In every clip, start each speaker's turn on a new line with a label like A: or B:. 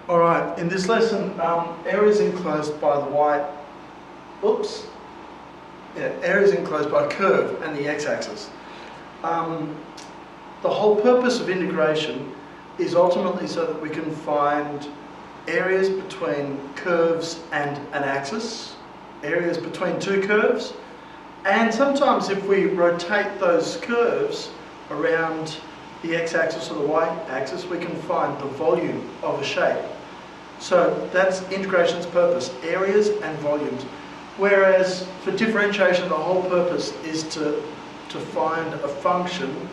A: Alright, in this lesson, areas enclosed by the areas enclosed by a curve and the x-axis. The whole purpose of integration is ultimately so that we can find areas between curves and an axis, areas between two curves, and sometimes if we rotate those curves around the x-axis or the y-axis, we can find the volume of a shape. So that's integration's purpose, areas and volumes. Whereas for differentiation, the whole purpose is to find a function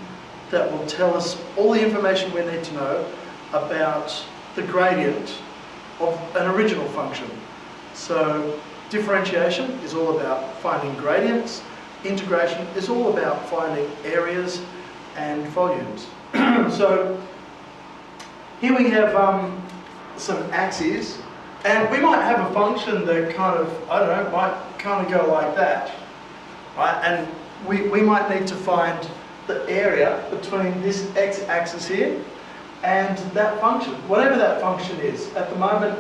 A: that will tell us all the information we need to know about the gradient of an original function. So differentiation is all about finding gradients. Integration is all about finding areas and volumes. So here we have some axes, and we might have a function that kind of, I don't know, might kind of go like that, right? And we might need to find the area between this x-axis here and that function, whatever that function is. At the moment,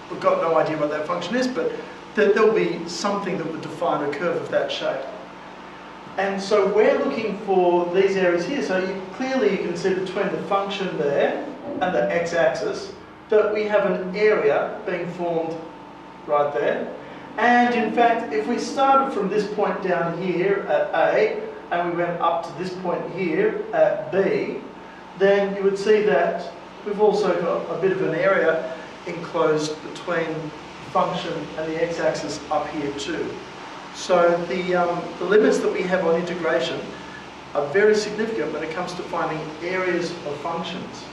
A: we've got no idea what that function is, but there'll be something that would define a curve of that shape. And so we're looking for these areas here. So clearly you can see between the function there and the x-axis that we have an area being formed right there. And in fact, if we started from this point down here at A and we went up to this point here at B, then you would see that we've also got a bit of an area enclosed between the function and the x-axis up here too. So the limits that we have on integration are very significant when it comes to finding areas of functions.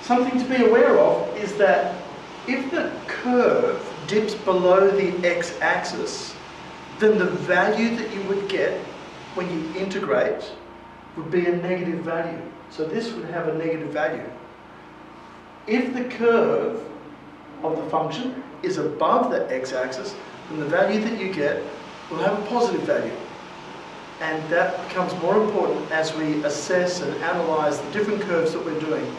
A: Something to be aware of is that if the curve dips below the x-axis, then the value that you would get when you integrate would be a negative value. So this would have a negative value. If the curve of the function is above the x-axis, then the value that you get will have a positive value. And that becomes more important as we assess and analyse the different curves that we're doing.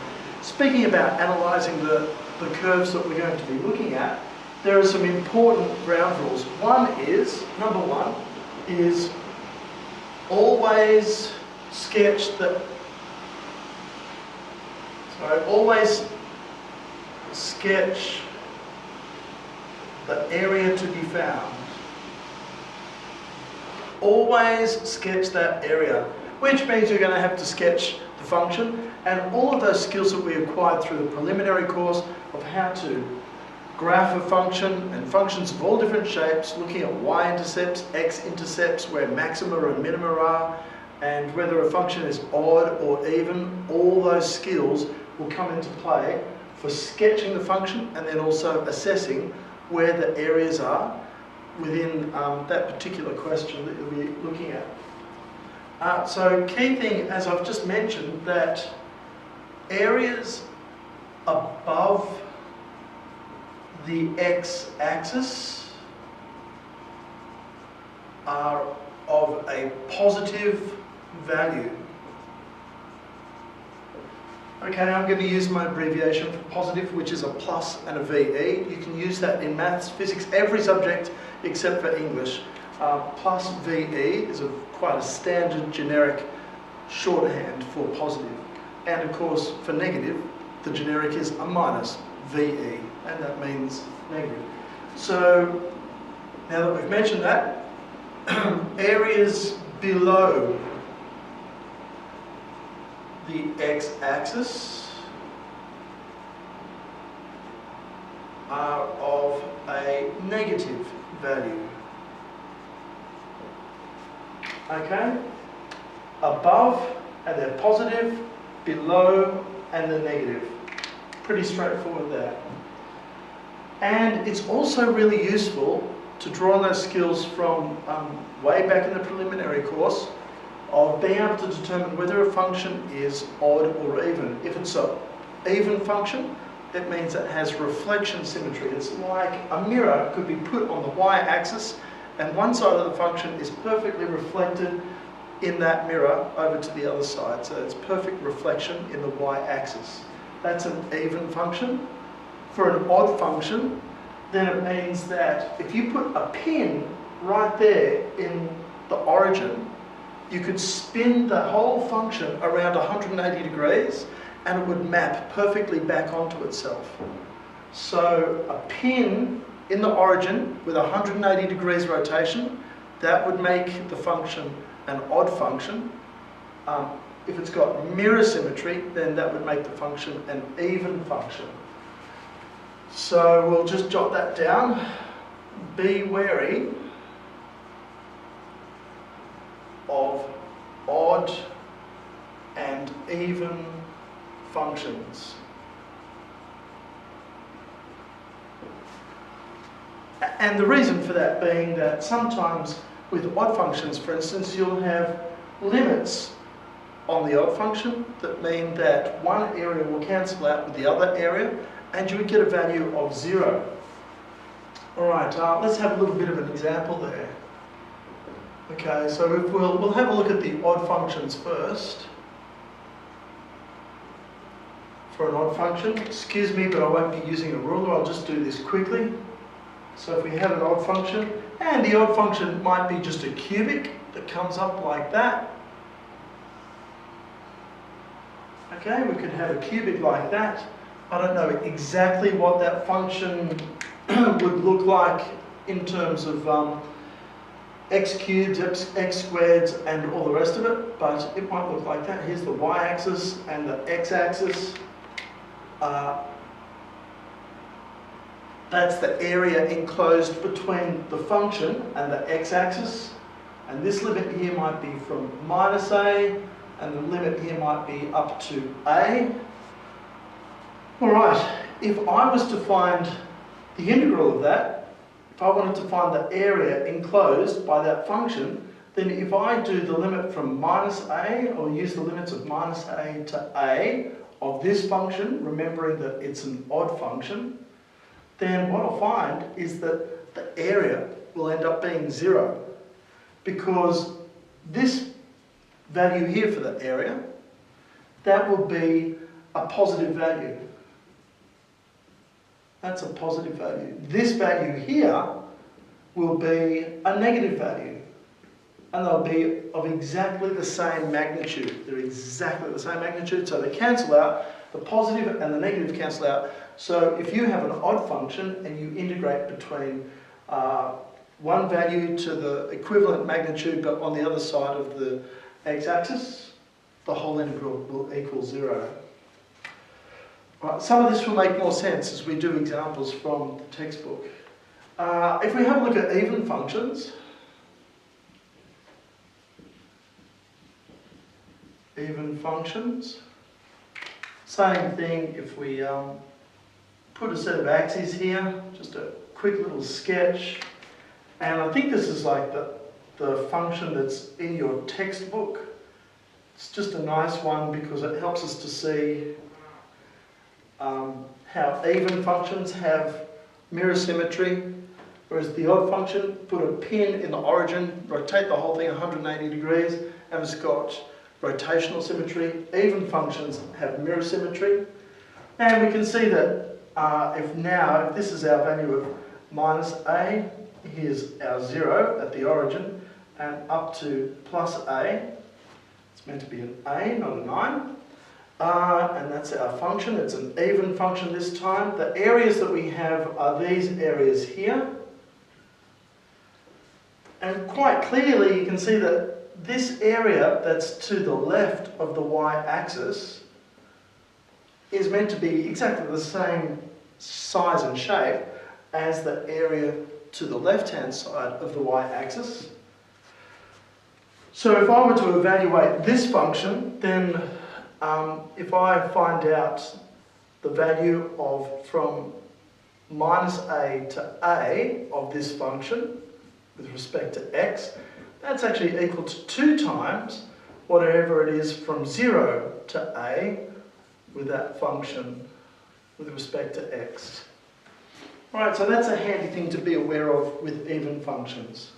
A: Speaking about analysing the curves that we're going to be looking at, there are some important ground rules. Number one is always sketch the area to be found. Always sketch that area, which means you're going to have to sketch the function and all of those skills that we acquired through the preliminary course of how to graph a function and functions of all different shapes, looking at y-intercepts, x-intercepts, where maxima and minima are, and whether a function is odd or even. All those skills will come into play for sketching the function and then also assessing where the areas are within that particular question that you'll be looking at. So key thing, as I've just mentioned, that areas above the x-axis are of a positive value. Okay, now I'm going to use my abbreviation for positive, which is a plus and a VE. You can use that in maths, physics, every subject except for English. Plus VE is quite a standard generic shorthand for positive. And of course, for negative, the generic is a minus VE, and that means negative. So now that we've mentioned that, areas below the x-axis are of a negative value. Okay? Above and they're positive, below and they're negative. Pretty straightforward there. And it's also really useful to draw on those skills from way back in the preliminary course of being able to determine whether a function is odd or even. If it's an even function, it means it has reflection symmetry. It's like a mirror could be put on the y-axis and one side of the function is perfectly reflected in that mirror over to the other side. So it's perfect reflection in the y-axis. that's an even function. For an odd function, then it means that if you put a pin right there in the origin, you could spin the whole function around 180 degrees and it would map perfectly back onto itself. So a pin in the origin with 180 degrees rotation, that would make the function an odd function. If it's got mirror symmetry, then that would make the function an even function. So we'll just jot that down. Be wary of odd and even functions. And the reason for that being that sometimes with odd functions, for instance, you'll have limits on the odd function that mean that one area will cancel out with the other area and you would get a value of 0. Alright, let's have a little bit of an example there. Okay, so if we'll have a look at the odd functions first. For an odd function, excuse me, but I won't be using a ruler, I'll just do this quickly. So if we have an odd function, and the odd function might be just a cubic that comes up like that. Okay, we could have a cubic like that. I don't know exactly what that function would look like in terms of x cubed, x squared, and all the rest of it, but it might look like that. Here's the y-axis and the x-axis. That's the area enclosed between the function and the x-axis. And this limit here might be from minus a, and the limit here might be up to a. Alright, if I was to find the integral of that, if I wanted to find the area enclosed by that function, then if I do the limit from minus a, or use the limits of minus a to a of this function, remembering that it's an odd function, then what I'll find is that the area will end up being 0, because this value here for the area, that will be a positive value. That's a positive value. This value here will be a negative value, and they'll be of exactly the same magnitude. They're exactly the same magnitude, so they cancel out. The positive and the negative cancel out. So if you have an odd function and you integrate between one value to the equivalent magnitude but on the other side of the x-axis, the whole integral will equal 0. Right, some of this will make more sense as we do examples from the textbook. If we have a look at even functions, same thing if we put a set of axes here, just a quick little sketch. And I think this is like the function that's in your textbook. It's just a nice one because it helps us to see how even functions have mirror symmetry, whereas the odd function, put a pin in the origin, rotate the whole thing 180 degrees, and it's got rotational symmetry. Even functions have mirror symmetry. And we can see that if this is our value of minus a, here's our 0 at the origin, and up to plus a, it's meant to be an a, not a 9. And that's our function. It's an even function this time. The areas that we have are these areas here. And quite clearly you can see that this area that's to the left of the y-axis is meant to be exactly the same size and shape as the area to the left-hand side of the y-axis. So if I were to evaluate this function, then if I find out the value of from minus a to a of this function with respect to x, that's actually equal to 2 times whatever it is from 0 to a with that function with respect to x. Alright, so that's a handy thing to be aware of with even functions.